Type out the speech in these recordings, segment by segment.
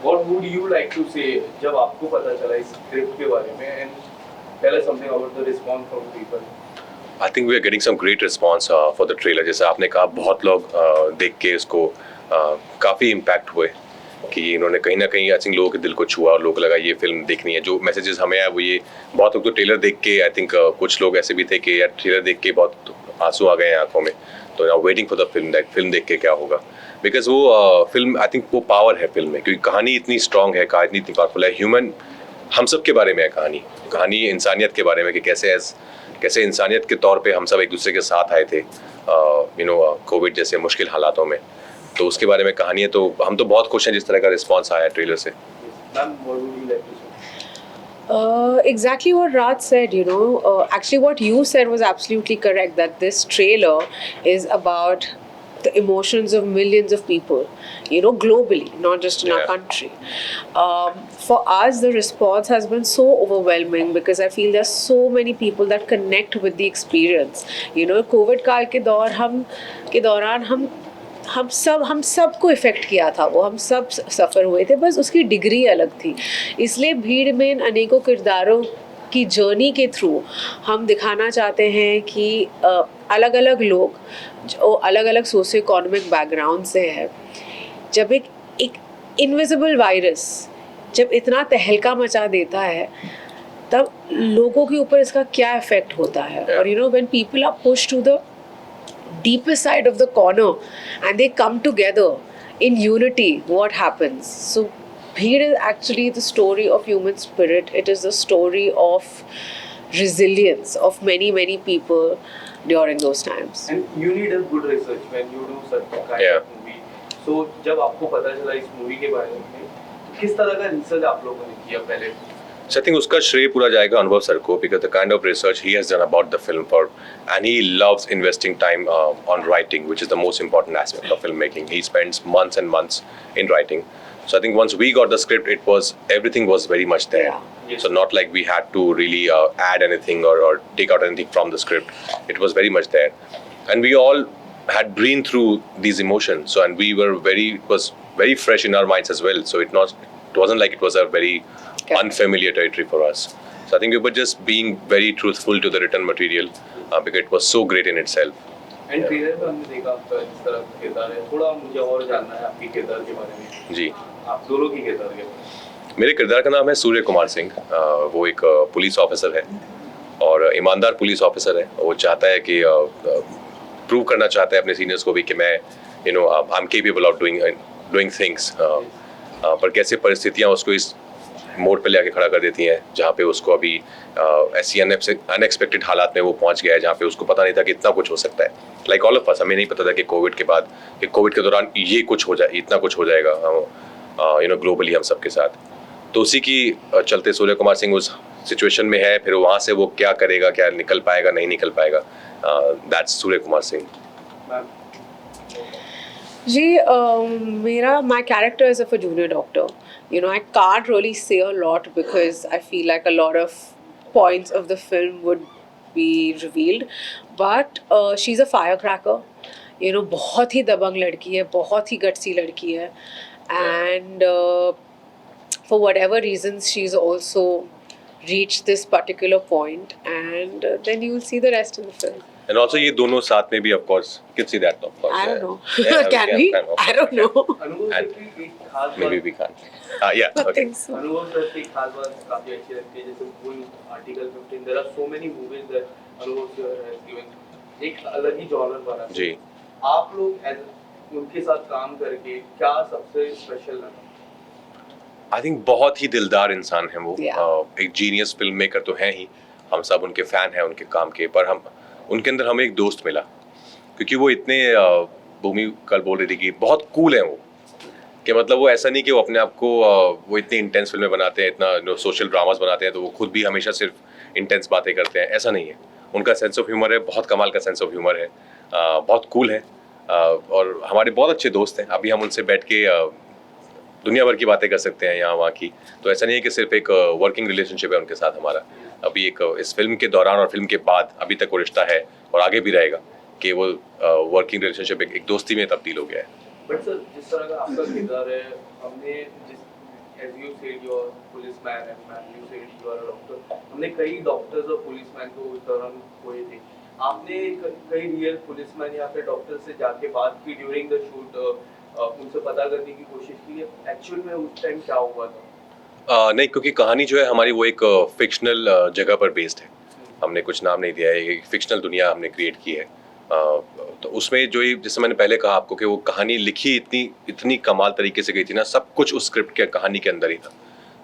What would you like to say जब आपको पता चला इस स्क्रिप्ट के बारे में and tell us something about the response from people. I think we are getting some great response for the trailer. जैसे आपने कहा बहुत लोग देख के इसको काफ़ी इम्पैक्ट हुए कि इन्होंने कहीं ना कहीं आई थिंक लोगों के दिल को छुआ और लोगों को लगा ये फिल्म देखनी है. जो मैसेजेस हमें आए वो ये बहुत लोग तो ट्रेलर देख के आई थिंक कुछ लोग ऐसे भी थे कि यार ट्रेलर देख के बहुत आंसू आ गए हैं आंखों में. तो now waiting for the film देख के क्या होगा. बिकॉज वो फिल्म आई थिंक वो पावर है फिल्म में क्योंकि कहानी इतनी स्ट्रांग है, कहानी इतनी पावरफुल है. ह्यूमन हम सब के बारे में है कहानी इंसानियत के बारे में कि कैसे इंसानियत के तौर पे हम सब एक दूसरे के साथ आए थे कोविड जैसे मुश्किल हालातों में. तो उसके बारे में कहानी है. तो हम तो बहुत खुश हैं जिस तरह का रिस्पांस आया ट्रेलर से. Ma'am, what would you like to say? Exactly what Raj said, actually what you said was absolutely correct, that this trailer is about the emotions of millions of people, globally, not just in our Yeah. country. For us, the response has been so overwhelming because I feel there's so many people that connect with the experience. COVID काल के दौरान हम सबको effect किया था वो, हम सब सफ़र हुए थे, बस उसकी डिग्री अलग थी. इसलिए भीड़ में इन अनेकों किरदारों की जर्नी के थ्रू हम दिखाना चाहते हैं कि अलग अलग लोग जो अलग अलग सोशियो इकोनॉमिक बैकग्राउंड से हैं, जब एक इनविजिबल वायरस जब इतना तहलका मचा देता है तब लोगों के ऊपर इसका क्या इफ़ेक्ट होता है. और when people are pushed to the deepest side of the corner and they come together in unity, what happens? So Bheed is actually the story of human spirit. It is the story of resilience of many people during those times. And you need a good research when you do such a kind of movie. So जब आपको पता चला इस movie के बारे में तो किस तरह का रिसर्च आप लोगों ने किया पहले? So I think उसका श्रेय पूरा जाएगा अनुभव सर को because the kind of research he has done about the film and he loves investing time on writing, which is the most important aspect of filmmaking. He spends months and months in writing. So I think once we got the script, everything was very much there. Yeah. Yes. So not like we had to really add anything or take out anything from the script. It was very much there, and we all had been through these emotions. So and it was very fresh in our minds as well. So it wasn't like it was a very unfamiliar territory for us. So I think we were just being very truthful to the written material because it was so great in itself. And trailer में हमने देखा आपका इस तरह का किरदार है. थोड़ा मुझे और जानना है आपके किरदार के बारे में. जी, आप दोनों की किरदार के बारे में. मेरे किरदार का नाम है सूर्य कुमार सिंह. वो एक पुलिस ऑफिसर है और ईमानदार पुलिस ऑफिसर है. वो चाहता है कि प्रूव करना चाहता है अपने सीनियर्स को भी कि मैं I am capable of doing things. पर कैसे परिस्थितियाँ उसको इस मोड़ पे लेके खड़ा कर देती हैं जहाँ पे उसको अभी ऐसी अनएक्सपेक्टेड हालात में वो पहुँच गया है जहाँ पे उसको पता नहीं था कि इतना कुछ हो सकता है. लाइक ऑल ऑफ अस, हमें नहीं पता था कि कोविड के दौरान ये कुछ हो जाए, इतना कुछ हो जाएगा ग्लोबली हम सबके साथ. तो उसी की चलते सूर्य कुमार सिंह उस सिचुएशन में है. फिर वहाँ से वो क्या करेगा, क्या निकल पाएगा नहीं निकल पाएगा. That's Surya Kumar Singh. My character is of a junior doctor. I can't really say a lot because I feel like a lot of points of the film would be revealed. But she's a firecracker. बहुत ही दबंग लड़की है, बहुत ही gutsy लड़की है. And for whatever reasons, she's also reached this particular point. And then you will see the rest in the film. And also ये दोनों साथ में भी of course you can see that of course. I don't know. Yeah, Can we? I don't know. अनुभव And sir की एक खास Maybe बात. we can't. Yeah, I okay. think so. अनुभव सर की एक खास बात काफी अच्छी लगती है. जैसे कोई article 15 there are so many movies that अनुभव सर has given. एक अलग ही जॉनर बना. जी. आप लोग उनके साथ काम करके क्या सबसे स्पेशल लगा? आई थिंक बहुत ही दिलदार इंसान है वो. Yeah. एक जीनियस फिल्म मेकर तो हैं ही. हम सब उनके फैन हैं उनके काम के. पर उनके अंदर हमें एक दोस्त मिला क्योंकि वो इतने भूमि कल बोल रही थी कि बहुत कूल हैं वो. कि मतलब वो ऐसा नहीं कि वो अपने आप को वो इतनी इंटेंस फिल्में बनाते हैं, इतना सोशल ड्रामास बनाते हैं तो वो खुद भी हमेशा सिर्फ इंटेंस बातें करते हैं. ऐसा नहीं है. उनका सेंस ऑफ ह्यूमर है, बहुत कमाल का सेंस ऑफ ह्यूमर है. बहुत कूल है और हमारे बहुत अच्छे दोस्त हैं. अभी हम उनसे बैठ के दुनिया भर की बातें कर सकते हैं यहाँ वहाँ की. तो ऐसा नहीं है कि सिर्फ एक वर्किंग रिलेशनशिप है उनके साथ हमारा. अभी एक इस फिल्म के दौरान और फिल्म के बाद अभी तक वो रिश्ता है और आगे भी रहेगा कि वो वर्किंग रिलेशनशिप एक दोस्ती में तब्दील हो गया है. बट सर जिस तरह का आपका किरदार है, हमने as you said you are a policeman and ma'am you said you are a doctor, हमने कई डॉक्टर्स और पुलिसमैन को उस दौरान खोए थे. आपने कई रियल पुलिसमैन या फिर डॉक्टर से जाके बात की ड्यूरिंग द शूट, उनसे पता करने की कोशिश की एक्चुअल में उस टाइम क्या हुआ था? नहीं, क्योंकि कहानी जो है हमारी वो एक फिक्शनल जगह पर बेस्ड है. हमने कुछ नाम नहीं दिया है, एक फिक्शनल दुनिया हमने क्रिएट की है. तो उसमें जो ये जैसे मैंने पहले कहा आपको कि वो कहानी लिखी इतनी कमाल तरीके से गई थी ना, सब कुछ उस स्क्रिप्ट के कहानी के अंदर ही था.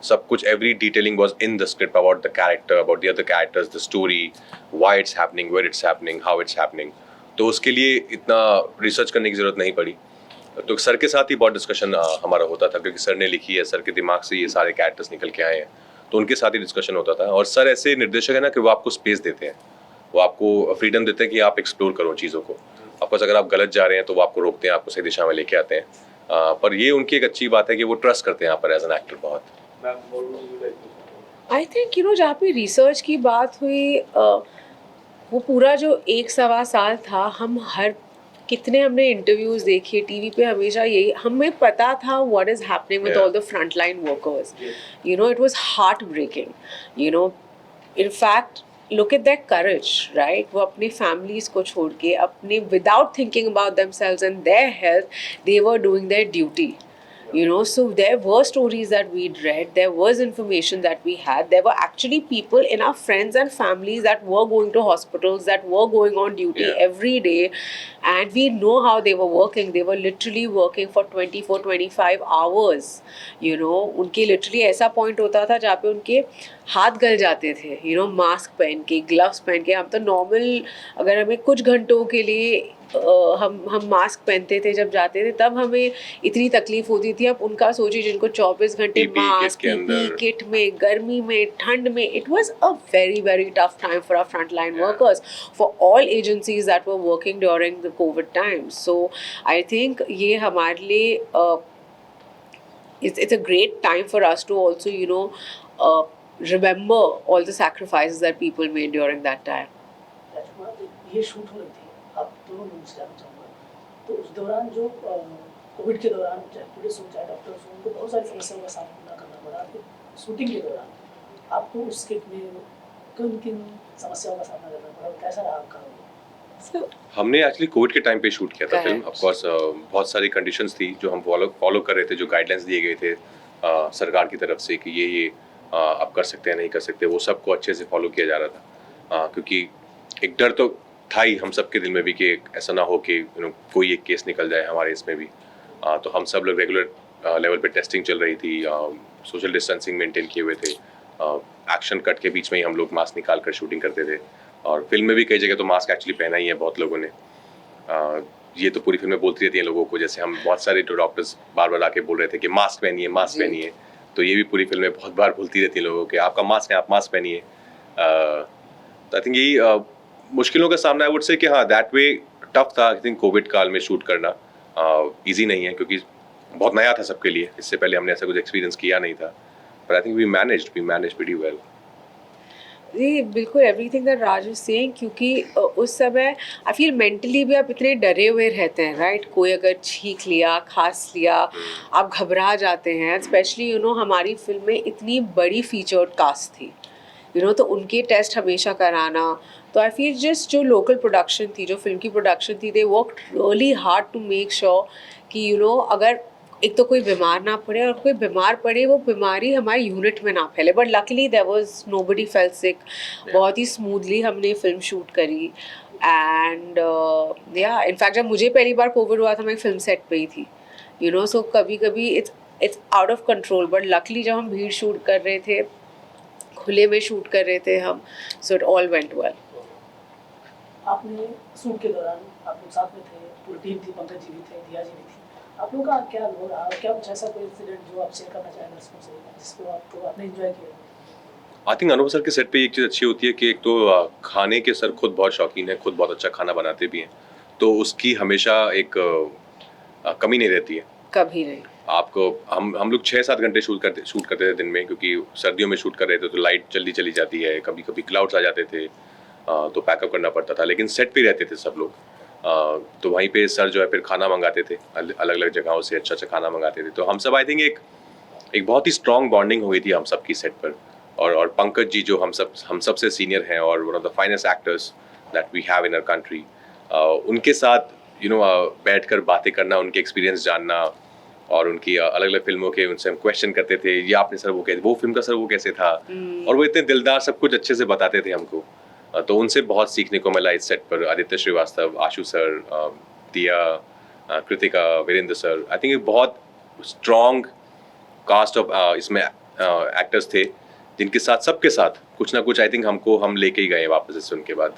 सब कुछ, every detailing was in the script about the character, about the other characters, the story, why it's happening, where it's happening, how it's happening. तो उसके लिए इतना रिसर्च करने की ज़रूरत नहीं पड़ी. तो सर के साथ ही बहुत डिस्कशन हमारा होता था, क्योंकि सर ने लिखी है, सर के दिमाग से ये सारे कैरेक्टर्स निकल के आए हैं, तो उनके साथ ही डिस्कशन होता था. और सर ऐसे निर्देशक है ना कि वो आपको स्पेस देते हैं, वो आपको फ्रीडम देते हैं कि आप एक्सप्लोर करो चीज़ों को. ऑफकोर्स अगर आप गलत जा रहे हैं तो वो आपको रोकते हैं, आपको सही दिशा में लेके आते हैं. पर ये उनकी एक अच्छी बात है कि वो ट्रस्ट करते हैं यहाँ पर एज एन एक्टर बहुत. आई थिंक जहाँ पे रिसर्च की बात हुई, वो पूरा जो 1-1.25 साल था, हमने इंटरव्यूज देखे टीवी पे, हमेशा यही हमें पता था what is happening with all the front line workers. It was heartbreaking. In fact look at their courage, right? वो अपनी families को छोड़ के, अपने without thinking about themselves and their health, they were doing their duty. So there were stories that we'd read, there was information that we had, there were actually people in our friends and families that were going to hospitals, that were going on duty every day, and we know how they were working. They were literally working for 24-25 hours. उनके literally ऐसा point होता था जहाँ पे उनके हाथ गल जाते थे, मास्क पहन के, ग्लव्स पहन के. हम तो नॉर्मल, अगर हमें कुछ घंटों के लिए हम मास्क पहनते थे जब जाते थे, तब हमें इतनी तकलीफ होती थी. अब उनका सोचिए जिनको 24 घंटे मास्क, पीपी किट में, गर्मी में, ठंड में. It was a very very tough time for our front line workers, for all agencies that were working during the covid time. So I think ये हमारे लिए it's a great time for us to also remember all the sacrifices that people made during that time. ये shoot हो रही थी, आप दोनों news जानना चाहूँगा. तो उस दौरान जो कोविड के दौरान चाहे पुलिस हो चाहे डॉक्टर्स हो, उनको बहुत सारी समस्याओं का सामना करना पड़ा. आपको शूटिंग के दौरान आपको उस स्क्रिप्ट में किन किन समस्याओं का सामना करना पड़ा, कैसा रहा आपका? हमने एक्चुअली कोविड के टाइम पे शूट किया था फिल्म. ऑफ कोर्स बहुत सारी कंडीशंस थी जो हम फॉलो कर रहे थे, जो गाइडलाइंस दिए गए थे सरकार की तरफ से कि ये आप कर सकते हैं, नहीं कर सकते, वो सबको अच्छे से फॉलो किया जा रहा था. क्योंकि एक डर तो था ही हम सबके दिल में भी कि ऐसा ना हो कि कोई एक केस निकल जाए हमारे इसमें भी. तो हम सब लोग रेगुलर लेवल पे टेस्टिंग चल रही थी, सोशल डिस्टेंसिंग मेंटेन किए हुए थे. एक्शन कट के बीच में ही हम लोग मास्क निकाल कर शूटिंग करते थे. और फिल्म में भी कई जगह तो मास्क एक्चुअली पहना ही है बहुत लोगों ने. ये तो पूरी फिल्म में बोलती रहती हैं लोगों को, जैसे हम बहुत सारे डॉक्टर्स बार बार आके बोल रहे थे कि मास्क पहनिए, मास्क पहनिए. तो ये भी पूरी फिल्म में बहुत बार बोलती रहती हैं लोगों को कि आपका मास्क है, आप मास्क पहनिए. तो आई थिंक यही मुश्किलों का सामना, आई वुड से कि हाँ दैट वे टफ था. आई थिंक कोविड काल में शूट करना ईजी नहीं है, क्योंकि बहुत नया था सबके लिए. इससे पहले हमने ऐसा कुछ एक्सपीरियंस किया नहीं था. But I think we managed pretty well. जी बिल्कुल, everything that Raj is saying, क्योंकि उस समय आई फील मेंटली भी आप इतने डरे हुए रहते हैं, राइट? कोई अगर छींक लिया, खांस लिया, आप घबरा जाते हैं. स्पेशली हमारी फिल्म में इतनी बड़ी फीचर्ड कास्ट थी, तो उनके टेस्ट हमेशा कराना. तो आई फील जस्ट जो लोकल प्रोडक्शन थी, जो फिल्म की प्रोडक्शन थी, they worked really hard to make sure कि अगर एक तो कोई बीमार ना पड़े, और कोई बीमार पड़े वो बीमारी हमारी यूनिट में ना फैले. But luckily there was nobody felt sick. बहुत ही स्मूथली हमने फिल्म शूट करी. एंड या इनफैक्ट जब मुझे पहली बार कोविड हुआ था, मैं फिल्म सेट पे ही थी. सो कभी कभी it's out of control. But luckily जब हम भीड़ शूट कर रहे थे, खुले में शूट कर रहे थे हम, so it all went well. आपने शूट के दौरान आप लोग साथ में थे, पूरी टीम थी, पंकज जी भी थे, दिया जी भी थी. आप लोगों का क्या अनुभव रहा, और क्या कुछ ऐसा कोई इंसिडेंट जो आप शेयर करना चाहें दर्शकों से, जिसको आपने एंजॉय किया? आई थिंक अनुभव सर के सेट पे एक चीज़ अच्छी होती है कि एक तो खाने के सर खुद बहुत शौकीन है, खुद बहुत अच्छा खाना बनाते भी हैं. तो उसकी हमेशा एक कमी नहीं रहती है, कभी नहीं. आपको हम लोग 6-7 घंटे शूट करते थे दिन में, क्योंकि सर्दियों में शूट कर रहे थे तो लाइट जल्दी चली जाती है, कभी कभी क्लाउड्स आ जाते थे, तो पैकअप करना पड़ता था. लेकिन सेट पे रहते थे सब लोग, तो वहीं पे सर जो है फिर खाना मंगाते थे, अलग अलग जगहों से अच्छा खाना मंगाते थे. तो हम सब आई थिंक एक एक बहुत ही स्ट्रॉन्ग बॉन्डिंग हुई थी हम सब की सेट पर। और पंकज जी जो हम सबसे सीनियर हैं और one of the finest actors that we have in our country, उनके साथ बैठकर बातें करना, उनके एक्सपीरियंस जानना और उनकी अलग अलग फिल्मों के उनसे हम क्वेश्चन करते थे, ये आपने सर वो फिल्म का सर वो कैसे था, और वो इतने दिलदार सब कुछ अच्छे से बताते थे हमको। तो उनसे बहुत सीखने को मिला इस सेट पर। Aditya Srivastava, Ashu sir, Dia, Kritika, Virendra sir, I think एक बहुत स्ट्रॉन्ग कास्ट ऑफ इसमें एक्टर्स थे जिनके साथ सबके साथ कुछ ना कुछ आई थिंक हम लेके ही गए वापस इससे उनके बाद।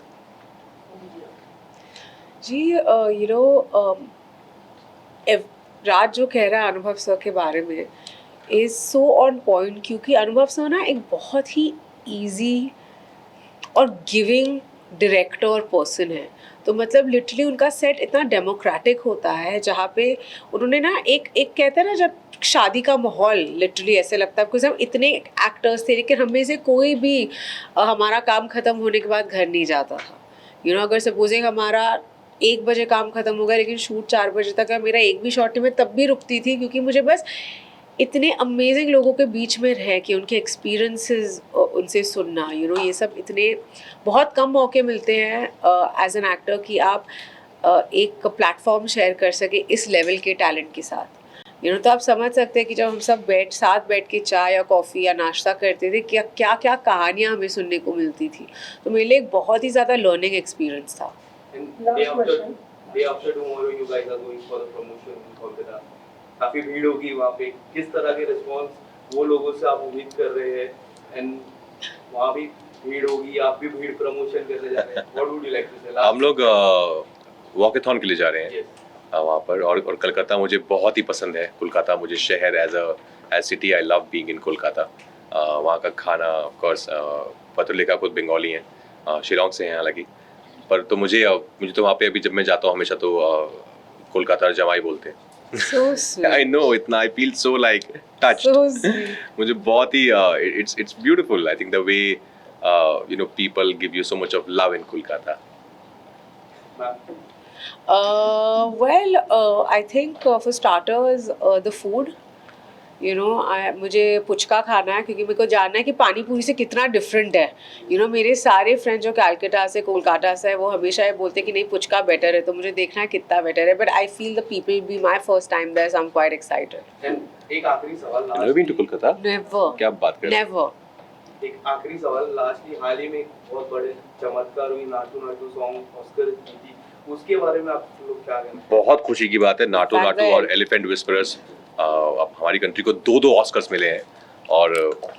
जी राज जो कह रहा है अनुभव सर के बारे में इज सो ऑन पॉइंट, क्योंकि अनुभव सर ना एक बहुत ही इजी और गिविंग डायरेक्टर और पर्सन है। तो मतलब लिटरली उनका सेट इतना डेमोक्रेटिक होता है, जहाँ पे उन्होंने ना एक कहते हैं ना जब शादी का माहौल लिटरली ऐसे लगता है, बिकॉज हम इतने एक्टर्स थे लेकिन हम में से कोई भी हमारा काम ख़त्म होने के बाद घर नहीं जाता था। अगर सपोजिंग हमारा 1 बजे काम ख़त्म हो गया लेकिन शूट 4 बजे तक है, मेरा एक भी शॉट में तब भी रुकती थी, क्योंकि मुझे बस इतने अमेजिंग लोगों के बीच में रह के उनके एक्सपीरियंसेस उनसे सुनना, ये सब इतने बहुत कम मौके मिलते हैं एज एन एक्टर कि आप एक प्लेटफॉर्म शेयर कर सके इस लेवल के टैलेंट के साथ। तो आप समझ सकते हैं कि जब हम सब साथ बैठ के चाय या कॉफ़ी या नाश्ता करते थे, क्या क्या कहानियाँ हमें सुनने को मिलती थी। तो मेरे लिए एक बहुत ही ज़्यादा लर्निंग एक्सपीरियंस था। Day after tomorrow you guys are going for the promotion in Kolkata. काफी भीड़ होगी वहाँ पे, किस तरह के रिस्पॉन्स वो लोगों से आप उम्मीद कर रहे हैं, एंड वहाँ भी भीड़ होगी, आप भी भीड़ प्रमोशन करने जा रहे हैं, what would you like to say? हम लोग वॉकेथॉन के लिए जा रहे हैं वहाँ पर, और कोलकाता मुझे बहुत ही पसंद है। कोलकाता मुझे शहर as city I love being in Kolkata. वहाँ का खाना ऑफ कोर्स, पत्रलेखा खुद बंगाली हैं, शिलोंग से हैं हालांकि, पर तो मुझे तो वहाँ पे अभी जब मैं जाता हूँ हमेशा तो कोलकाता जमाई बोलते हैं। So sweet. I know, इतना I feel so like touched. So sweet. मुझे बहुत ही it's beautiful. I think the way people give you so much of love in Kolkata. I think for starters the food. मुझे पुचका खाना है, क्योंकि मेरे को जानना है कि पानी पूरी से कितना डिफरेंट है। मेरे सारे फ्रेंड्स जो कैलकाटा से कोलकाता से है वो हमेशा ये बोलते हैं कि नहीं पुचका बेटर है, तो मुझे देखना है कितना बेटर है। But I feel the people be my first time there, so I am quite excited. एक आखिरी सवाल Have you been to Kolkata? Never क्या बात कर रहे हैं? नेवर। एक आखिरी सवाल, लास्टली हाल ही में एक बहुत बड़े चमत्कार हुई, नाटू नाटू सॉन्ग ऑस्कर जीती, उसके बारे में आप लोग क्या कहना? बहुत खुशी की बात है। नाटू नाटू और एलिफेंट विस्परर्स, अब हमारी कंट्री को 2 ऑस्कर्स मिले हैं, और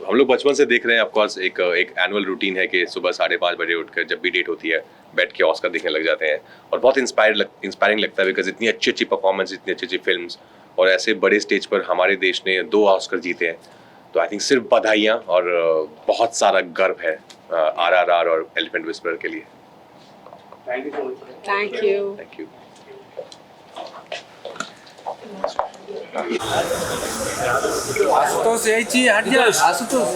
हम लोग बचपन से देख रहे हैं। ऑफ कोर्स एक एनुअल रूटीन है कि सुबह 5:30 बजे उठकर जब भी डेट होती है बैठ के ऑस्कर देखने लग जाते हैं, और बहुत इंस्पायरिंग लगता है, बिकॉज इतनी अच्छी परफॉर्मेंस, इतनी अच्छी फिल्म्स, और ऐसे बड़े स्टेज पर हमारे देश ने 2 ऑस्कर जीते हैं। तो आई थिंक सिर्फ बधाइयाँ और बहुत सारा गर्व है RRR और एलिफेंट विस्परर के लिए। Thank you so much. Thank you. Thank you. Ashutosh यायची हट जा आशुतोष।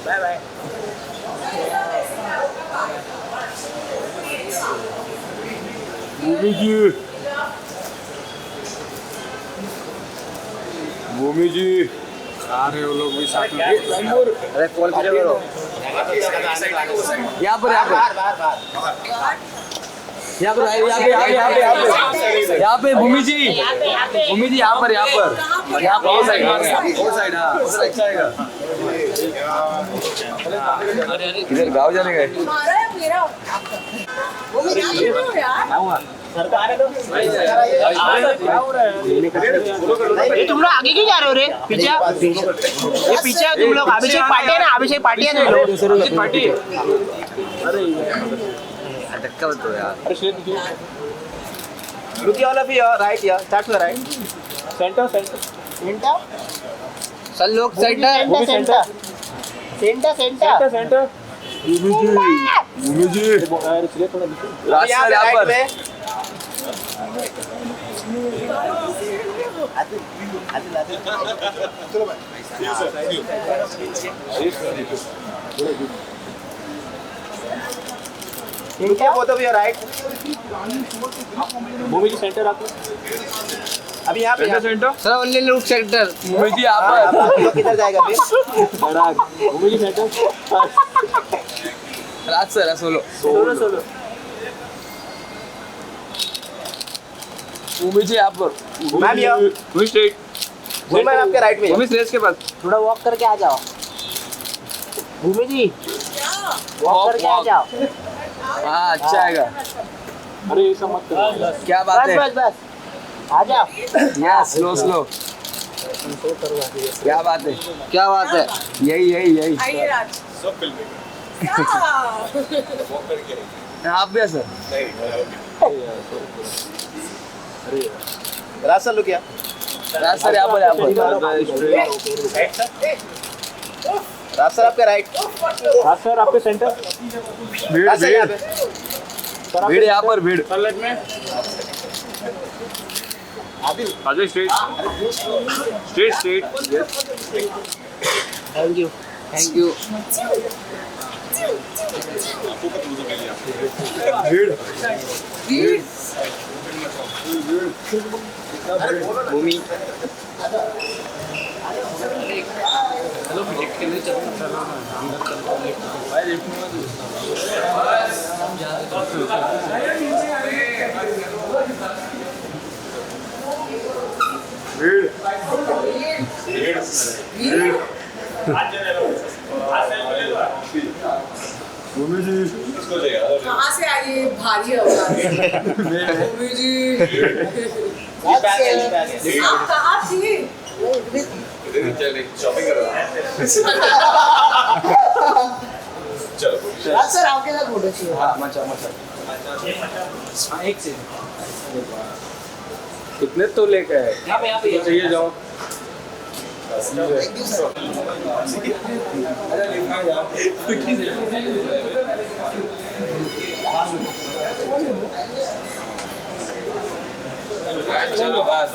Bye bye. भूमि जी आ रहे हो लोग भी साथ में। अरे कॉल करो यहाँ पर यहाँ पे भूमि जी यहाँ पर इधर गाँव जाने गए। ये तुम लोग आगे क्यों जा रहे हो रे? पीछे ये पीछे तुम लोग। अभिषेक पार्टी है ना, अभिषेक पार्टी है ना पार्टी। धक्का मत दो यार। Look all of you, right here. Start to the right. Center. चल लोग सेंटर भूमि जी रास्ता यहाँ पर। चलो भाई। ठीक है, both of you are right. Movie जी सेंटर आपको अभी यहाँ पे centre sir only look centre. Movie जी आप लोग किधर जाएगा फिर? मूवी जी centre Raj sir solo solo movie जी आप पर मैम ये मूवी स्ट्रेट मैम आपके राइट में मूवी स्ट्रेट के पास थोड़ा वॉक करके आ जाओ भूमि जी वॉक करके आ जाओ। हाँ अच्छा आएगा। अरे ये सब मत करो क्या बात है? बस आ जाओ। यस स्लो क्या बात है? क्या बात है? यही आइए राज आप भी सर राज सर लुक राज सर यहाँ पर राज सर आपके राइट हाँ सर आपके सेंटर राज सर यहाँ पे भीड़ यहाँ पर भीड़ आगे स्ट्रेट थैंक यू भूमि कहाँ से आई ये भारी आवाज मम्मी जी आप कहाँ थी सर आपके साथ फोटो चाहिए एक से कितने तो लेके आए यहाँ पे चाहिए जाओ चलो बस